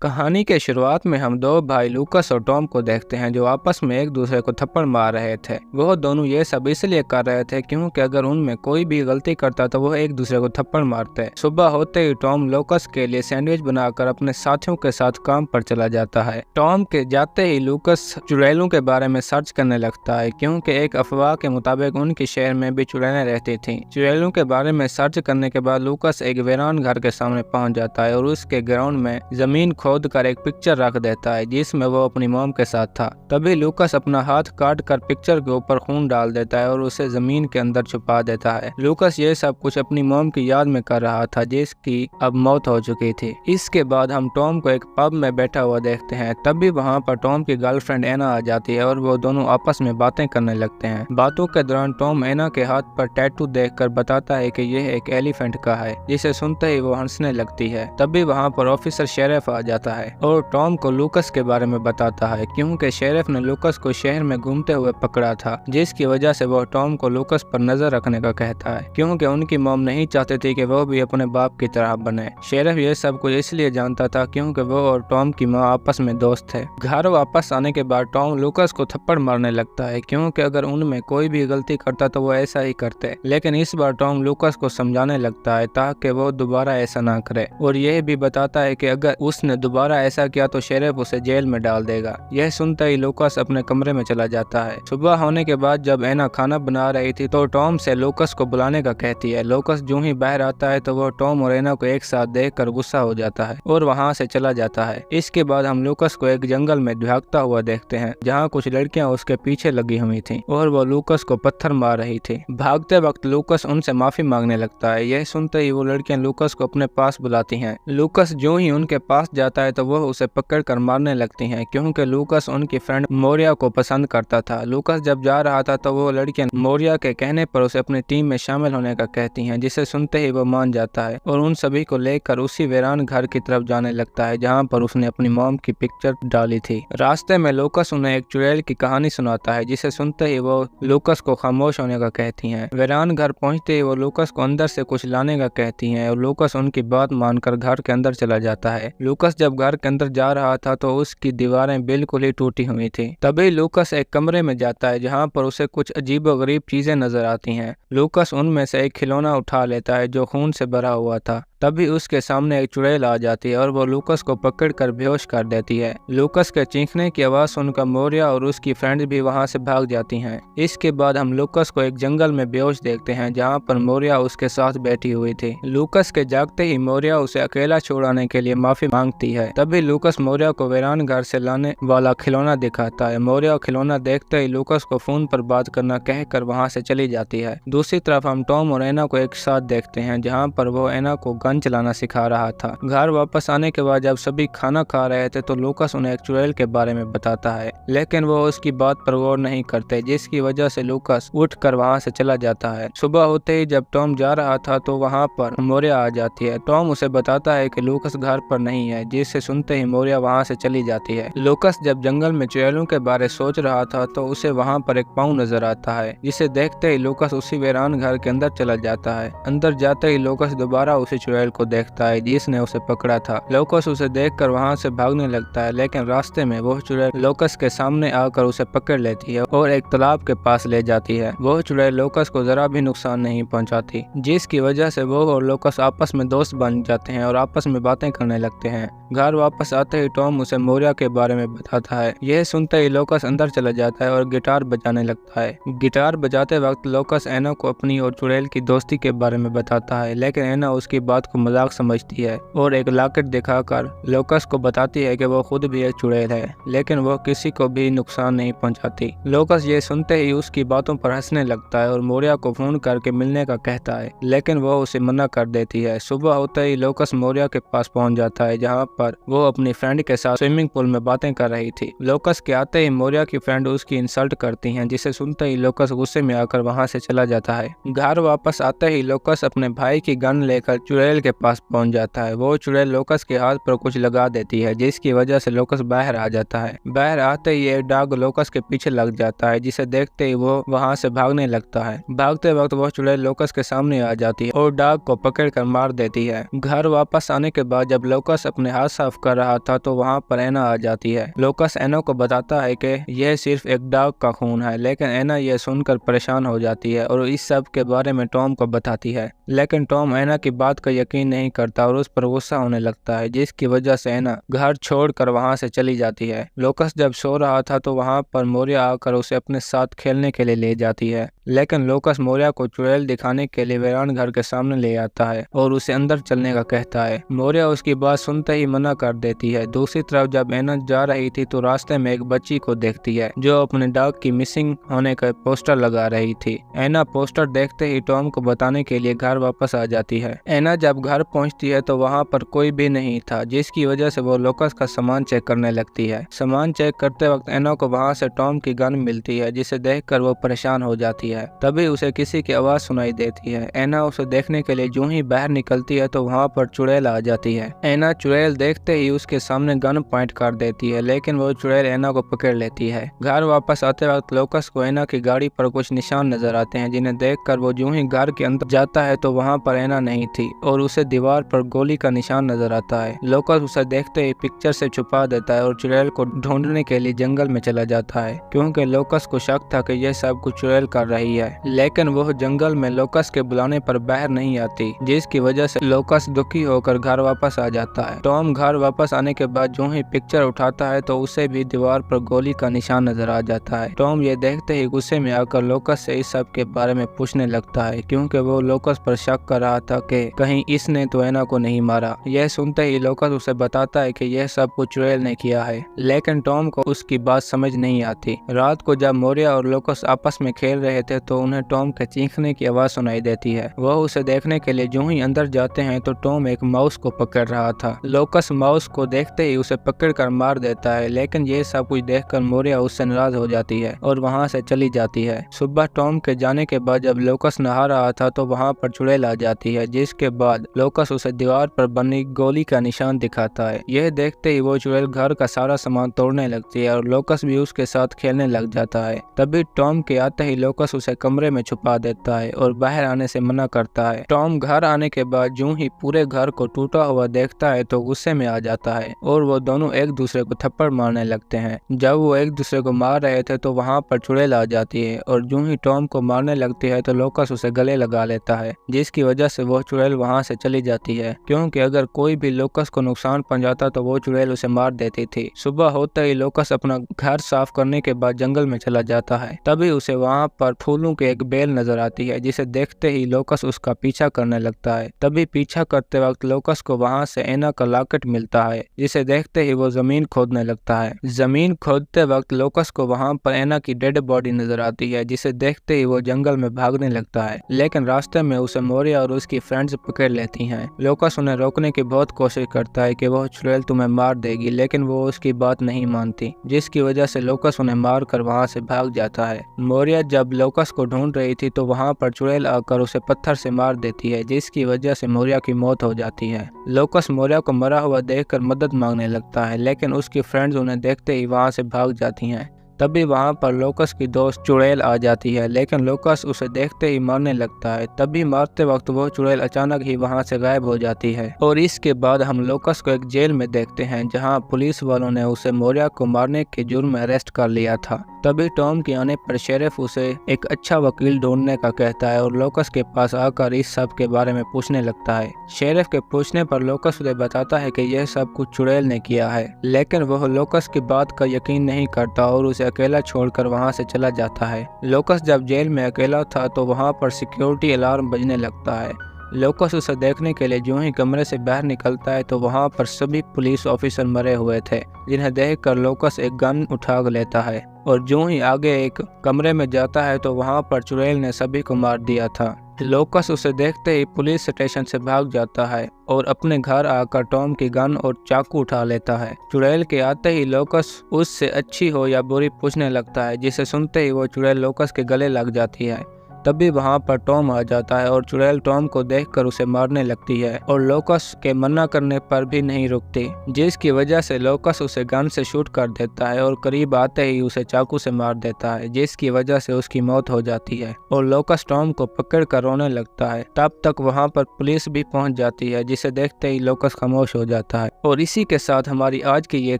कहानी के शुरुआत में हम दो भाई लूकस और टॉम को देखते हैं जो आपस में एक दूसरे को थप्पड़ मार रहे थे। वह दोनों ये सब इसलिए कर रहे थे क्योंकि अगर उनमें कोई भी गलती करता तो वह एक दूसरे को थप्पड़ मारते। सुबह होते ही टॉम लूकस के लिए सैंडविच बनाकर अपने साथियों के साथ काम पर चला जाता है। टॉम के जाते ही लूकस चुड़ैलों के बारे में सर्च करने लगता है क्योंकि एक अफवाह के मुताबिक उनके शहर में भी चुड़ैलें रहती थी। चुड़ैलों के बारे में सर्च करने के बाद लूकस एक वीरान घर के सामने पहुंच जाता है और उसके ग्राउंड में जमीन खोद कर एक पिक्चर रख देता है जिसमें वो अपनी मॉम के साथ था। तभी लूकस अपना हाथ काट कर पिक्चर के ऊपर खून डाल देता है और उसे जमीन के अंदर छुपा देता है। लूकस ये सब कुछ अपनी मॉम की याद में कर रहा था जिसकी अब मौत हो चुकी थी। इसके बाद हम टॉम को एक पब में बैठा हुआ देखते हैं। तभी वहाँ पर टॉम की गर्लफ्रेंड एना आ जाती है और वो दोनों आपस में बातें करने लगते हैं। बातों के दौरान टॉम एना के हाथ पर टैटू देखकर बताता है कि यह एक एलिफेंट का है, जिसे सुनते ही वो हंसने लगती है। तभी वहाँ पर ऑफिसर शेरिफ आ जाता है और टॉम को लूकस के बारे में बताता है क्योंकि शेरिफ ने लूकस को शहर में घूमते हुए पकड़ा था, जिसकी वजह से वो टॉम को लूकस पर नजर रखने का कहता है क्योंकि उनकी मॉम नहीं चाहती थी कि वो भी अपने बाप की तरह बने। शेरिफ ये सब कुछ इसलिए जानता था क्योंकि वो और टॉम की माँ आपस में दोस्त थे। घर वापस आने के बाद टॉम लूकस को थप्पड़ मारने लगता है क्योंकि अगर उनमें कोई भी गलती करता तो वो ऐसा ही करते, लेकिन इस बार टॉम लूकस को समझाने लगता है ताकि वो दोबारा ऐसा ना करे और यह भी बताता है कि अगर उसने दोबारा ऐसा किया तो शेरिफ उसे जेल में डाल देगा। यह सुनते ही लूकस अपने कमरे में चला जाता है। सुबह होने के बाद जब एना खाना बना रही थी तो टॉम से लूकस को बुलाने का कहती है। लूकस जो ही बाहर आता है तो वो टॉम और एना को एक साथ देखकर गुस्सा हो जाता है और वहाँ से चला जाता है। इसके बाद हम लूकस को एक जंगल में भागता हुआ देखते हैं जहाँ कुछ लड़कियां उसके पीछे लगी हुई थी और वो लूकस को पत्थर मार रही थी। भागते वक्त लूकस उनसे माफी मांगने लगता है। यह सुनते ही वो लड़कियां लूकस को अपने पास बुलाती हैं। लूकस जो ही उनके पास जाता है तो वह उसे पकड़कर मारने लगती हैं क्योंकि लूकस उनकी फ्रेंड मोरिया को पसंद करता था। लूकस जब जा रहा था तो वो लड़कियां मोरिया के कहने पर उसे अपनी टीम में शामिल होने का कहती हैं, जिसे सुनते ही वो मान जाता है और उन सभी को लेकर उसी वीरान घर की तरफ जाने लगता है जहाँ पर उसने अपनी मॉम की पिक्चर डाली थी। रास्ते में लूकस उन्हें एक चुड़ैल की कहानी सुनाता है जिसे सुनते ही वो लूकस को खामोश होने का कहती हैं। वीरान घर पहुँचते ही वो लूकस को अंदर से कुछ लाने का कहती हैं और लूकस उनकी बात मानकर घर के अंदर चला जाता है। लूकस जब घर के अंदर जा रहा था तो उसकी दीवारें बिल्कुल ही टूटी हुई थी। तभी लूकस एक कमरे में जाता है जहाँ पर उसे कुछ अजीबोगरीब चीजें नजर आती हैं। लूकस उनमें से एक खिलौना उठा लेता है जो खून से भरा हुआ था। तभी उसके सामने एक चुड़ैल आ जाती है और वो लूकस को पकड़कर बेहोश कर देती है। लूकस के चीखने की आवाज सुनकर मोरिया और उसकी फ्रेंड भी वहां से भाग जाती हैं। इसके बाद हम लूकस को एक जंगल में बेहोश देखते हैं जहां पर मोरिया उसके साथ बैठी हुई थी। लूकस के जागते ही मोरिया उसे अकेला छोड़ाने के लिए माफी मांगती है। तभी लूकस मोरिया को वीरान घर से लाने वाला खिलौना दिखाता है। मोरिया खिलौना देखते ही लूकस को फोन पर बात करना कहकर वहाँ से चली जाती है। दूसरी तरफ हम टॉम और एना को एक साथ देखते हैं जहाँ पर वो एना को चलाना सिखा रहा था। घर वापस आने के बाद जब सभी खाना खा रहे थे तो लूकस उन्हें एक चुड़ैल के बारे में बताता है, लेकिन वो उसकी बात पर गौर नहीं करते, जिसकी वजह से लूकस उठकर वहां से चला जाता है। सुबह होते ही जब टॉम जा रहा था तो वहां पर मोरिया आ जाती है। टॉम उसे बताता है कि लूकस घर पर नहीं है, जिसे सुनते ही मोरिया वहां से चली जाती है। लूकस जब जंगल में चुड़ैलों के बारे सोच रहा था तो उसे वहां पर एक पाँव नजर आता है, जिसे देखते ही लूकस उसी वीरान घर के अंदर चला जाता है। अंदर जाते ही लूकस दोबारा उसी चुड़ैल को देखता है जिसने उसे पकड़ा था। लूकस उसे देखकर वहां से भागने लगता है, लेकिन रास्ते में वो चुड़ैल लूकस के सामने आकर उसे पकड़ लेती है और एक तालाब के पास ले जाती है। वो चुड़ैल लूकस को जरा भी नुकसान नहीं पहुंचाती, जिसकी वजह से वो और लूकस आपस में दोस्त बन जाते हैं और आपस में बातें करने लगते हैं। घर वापस आते ही टॉम उसे मोरिया के बारे में बताता है। यह सुनते ही लूकस अंदर चला जाता है और गिटार बजाने लगता है। गिटार बजाते वक्त लूकस एना को अपनी और चुड़ैल की दोस्ती के बारे में बताता है, लेकिन एना उसकी बात को मजाक समझती है और एक लॉकेट दिखाकर लूकस को बताती है कि वो खुद भी एक चुड़ैल है, लेकिन वो किसी को भी नुकसान नहीं पहुंचाती। लूकस ये सुनते ही उसकी बातों पर हंसने लगता है और मोरिया को फोन करके मिलने का कहता है, लेकिन वो उसे मना कर देती है। सुबह होते ही लूकस मोरिया के पास पहुंच जाता है जहां पर वो अपनी फ्रेंड के साथ स्विमिंग पूल में बातें कर रही थी। लूकस के आते ही मोरिया की फ्रेंड उसकी इंसल्ट करती हैं, जिसे सुनते ही लूकस गुस्से में आकर वहां से चला जाता है। घर वापस आते ही लूकस अपने भाई की गन लेकर चुड़ैल चुड़ैल के पास पहुंच जाता है। वो चुड़ैल लोकस के हाथ पर कुछ लगा देती है, जिसकी वजह से लोकस बाहर आ जाता है। बाहर आते ही एक डॉग लोकस के पीछे लग जाता है, जिसे देखते ही वो वहां से भागने लगता है। भागते वक्त वो चुड़ैल लोकस के सामने आ जाती है और डॉग को पकड़कर मार देती है। घर वापस आने के बाद जब लोकस अपने हाथ साफ कर रहा था तो वहाँ पर एना आ जाती है। लोकस एना को बताता है कि यह सिर्फ एक डॉग का खून है, लेकिन एना यह सुनकर परेशान हो जाती है और इस सब के बारे में टॉम को बताती है। लेकिन टॉम एना की बात का यकीन नहीं करता और उस पर गुस्सा होने लगता है, जिसकी वजह से एना घर छोड़कर वहां से चली जाती है। लोकस जब सो रहा था तो वहां पर मोरिया आकर उसे अपने साथ खेलने के लिए ले जाती है, लेकिन लोकस मोरिया को चुड़ैल दिखाने के लिए वीरान घर के सामने ले आता है और उसे अंदर चलने का कहता है। मोरिया उसकी बात सुनते ही मना कर देती है। दूसरी तरफ जब एना जा रही थी तो रास्ते में एक बच्ची को देखती है जो अपने डॉग की मिसिंग होने का पोस्टर लगा रही थी। एना पोस्टर देखते ही टॉम को बताने के लिए घर वापस आ जाती है। एना जब घर पहुंचती है तो वहां पर कोई भी नहीं था, जिसकी वजह से वो लोकस का सामान चेक करने लगती है। सामान चेक करते वक्त एना को वहां से टॉम की गन मिलती है, जिसे देखकर वो परेशान हो जाती है। तभी उसे किसी की आवाज सुनाई देती है। एना उसे देखने के लिए जो ही बाहर निकलती है तो वहाँ पर चुड़ैल आ जाती है। एना चुड़ैल देखते ही उसके सामने गन पॉइंट कर देती है, लेकिन वो चुड़ैल एना को पकड़ लेती है। घर वापस आते वक्त लोकस को एना की गाड़ी पर कुछ निशान नजर आते हैं, जिन्हें देखकर वो जो ही घर के अंदर जाता है तो वहाँ पर एना नहीं थी और उसे दीवार पर गोली का निशान नजर आता है। लोकस उसे देखते ही पिक्चर से छुपा देता है और चुड़ैल को ढूंढने के लिए जंगल में चला जाता है, क्योंकि लोकस को शक था कि यह सब कुछ चुड़ैल कर रही है। लेकिन वह जंगल में लोकस के बुलाने पर बाहर नहीं आती, जिसकी वजह से लोकस दुखी होकर घर वापस आ जाता है। टॉम घर वापस आने के बाद जो ही पिक्चर उठाता है तो उसे भी दीवार पर गोली का निशान नजर आ जाता है। टॉम ये देखते ही गुस्से में आकर लोकस से इस सब के बारे में पूछने लगता है, क्योंकि वो लोकस पर शक कर रहा था कि कहीं इसने तो एना को नहीं मारा। यह सुनते ही लोकस उसे बताता है कि यह सब कुछ चुड़ैल ने किया है, लेकिन टॉम को उसकी बात समझ नहीं आती। रात को जब मोरिया और लोकस आपस में खेल रहे थे तो उन्हें टॉम के चीखने की आवाज सुनाई देती है। वह उसे देखने के लिए जो ही अंदर जाते हैं तो टॉम एक माउस को पकड़ रहा था। लोकस माउस को देखते ही उसे पकड़कर मार देता है, लेकिन ये सब कुछ देखकर मोरिया उससे नाराज हो जाती है और वहां से चली जाती है। सुबह टॉम के जाने के बाद जब लोकस नहा रहा था तो वहां पर चुड़ैल आ जाती है, जिसके बाद लोकस उसे दीवार पर बनी गोली का निशान दिखाता है। यह देखते ही वो चुड़ैल घर का सारा सामान तोड़ने लगती है और लोकस भी उसके साथ खेलने लग जाता है। तभी टॉम के आते ही लोकस उसे कमरे में छुपा देता है और बाहर आने से मना करता है। टॉम घर आने के बाद जो ही पूरे घर को टूटा हुआ देखता है तो गुस्से में आ जाता है और वो दोनों एक दूसरे को थप्पड़ मारने लगते हैं। जब वो एक दूसरे को मार रहे थे तो वहाँ पर चुड़ैल आ जाती है और जो ही टॉम को मारने लगती है तो लोकस उसे गले लगा लेता है, जिसकी वजह से वो चुड़ैल वहाँ से चली जाती है, क्योंकि अगर कोई भी लोकस को नुकसान पहुंचाता तो वो चुड़ैल उसे मार देती थी। सुबह होते ही लोकस अपना घर साफ करने के बाद जंगल में चला जाता है। तभी उसे वहाँ पर फूलों की एक बेल नजर आती है, जिसे देखते ही लोकस उसका पीछा करने लगता है। तभी पीछा करते वक्त लोकस को वहाँ से एना का लॉकेट मिलता है, जिसे देखते ही वो जमीन खोदने लगता है। जमीन खोदते वक्त लोकस को वहाँ पर एना की डेड बॉडी नजर आती है, जिसे देखते ही वो जंगल में भागने लगता है, लेकिन रास्ते में उसे मोरिया और उसकी फ्रेंड्स पकड़ लेती हैं। लोकस उन्हें रोकने की बहुत कोशिश करता है कि वह चुड़ैल तुम्हें मार देगी, लेकिन वो उसकी बात नहीं मानती, जिसकी वजह से लोकस उन्हें मार कर वहाँ से भाग जाता है। मोरिया जब लोकस को ढूंढ रही थी तो वहाँ पर चुड़ैल आकर उसे पत्थर से मार देती है, जिसकी वजह से मोरिया की मौत हो जाती है। लोकस मोरिया को मरा हुआ देखकर मदद मांगने लगता है, लेकिन उसकी फ्रेंड्स उन्हें देखते ही वहाँ से भाग जाती हैं। तभी वहाँ पर लोकस की दोस्त चुड़ैल आ जाती है, लेकिन लोकस उसे देखते ही मारने लगता है। तभी मारते वक्त वो चुड़ैल अचानक ही वहाँ से गायब हो जाती है और इसके बाद हम लोकस को एक जेल में देखते हैं, जहाँ पुलिस वालों ने उसे मोरिया को मारने के जुर्म में अरेस्ट कर लिया था। तभी टॉम के आने पर शेरिफ उसे एक अच्छा वकील ढूंढने का कहता है और लोकस के पास आकर इस सब के बारे में पूछने लगता है। शेरिफ के पूछने पर लोकस उसे बताता है कि यह सब कुछ चुड़ैल ने किया है, लेकिन वह लोकस की बात का यकीन नहीं करता और उसे अकेला छोड़कर वहां से चला जाता है। लोकस जब जेल में अकेला था तो वहां पर सिक्योरिटी अलार्म बजने लगता है। लोकस उसे देखने के लिए जो ही कमरे से बाहर निकलता है तो वहां पर सभी पुलिस ऑफिसर मरे हुए थे, जिन्हें देखकर लोकस एक गन उठा लेता है और जो ही आगे एक कमरे में जाता है तो वहां पर चुड़ैल ने सभी को मार दिया था। लोकस उसे देखते ही पुलिस स्टेशन से भाग जाता है और अपने घर आकर टॉम की गन और चाकू उठा लेता है। चुड़ैल के आते ही लोकस उससे अच्छी हो या बुरी पूछने लगता है, जिसे सुनते ही वो चुड़ैल लोकस के गले लग जाती है। तभी वहाँ पर टॉम आ जाता है और चुड़ैल टॉम को देखकर उसे मारने लगती है और लोकस के मना करने पर भी नहीं रुकती, जिसकी वजह से लोकस उसे गन से शूट कर देता है और करीब आते ही उसे चाकू से मार देता है, जिसकी वजह से उसकी मौत हो जाती है और लोकस टॉम को पकड़ कर रोने लगता है। तब तक वहाँ पर पुलिस भी पहुँच जाती है, जिसे देखते ही लोकस खामोश हो जाता है और इसी के साथ हमारी आज की ये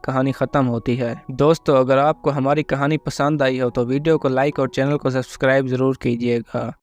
कहानी खत्म होती है। दोस्तों, अगर आपको हमारी कहानी पसंद आई हो तो वीडियो को लाइक और चैनल को सब्सक्राइब जरूर कीजिएगा।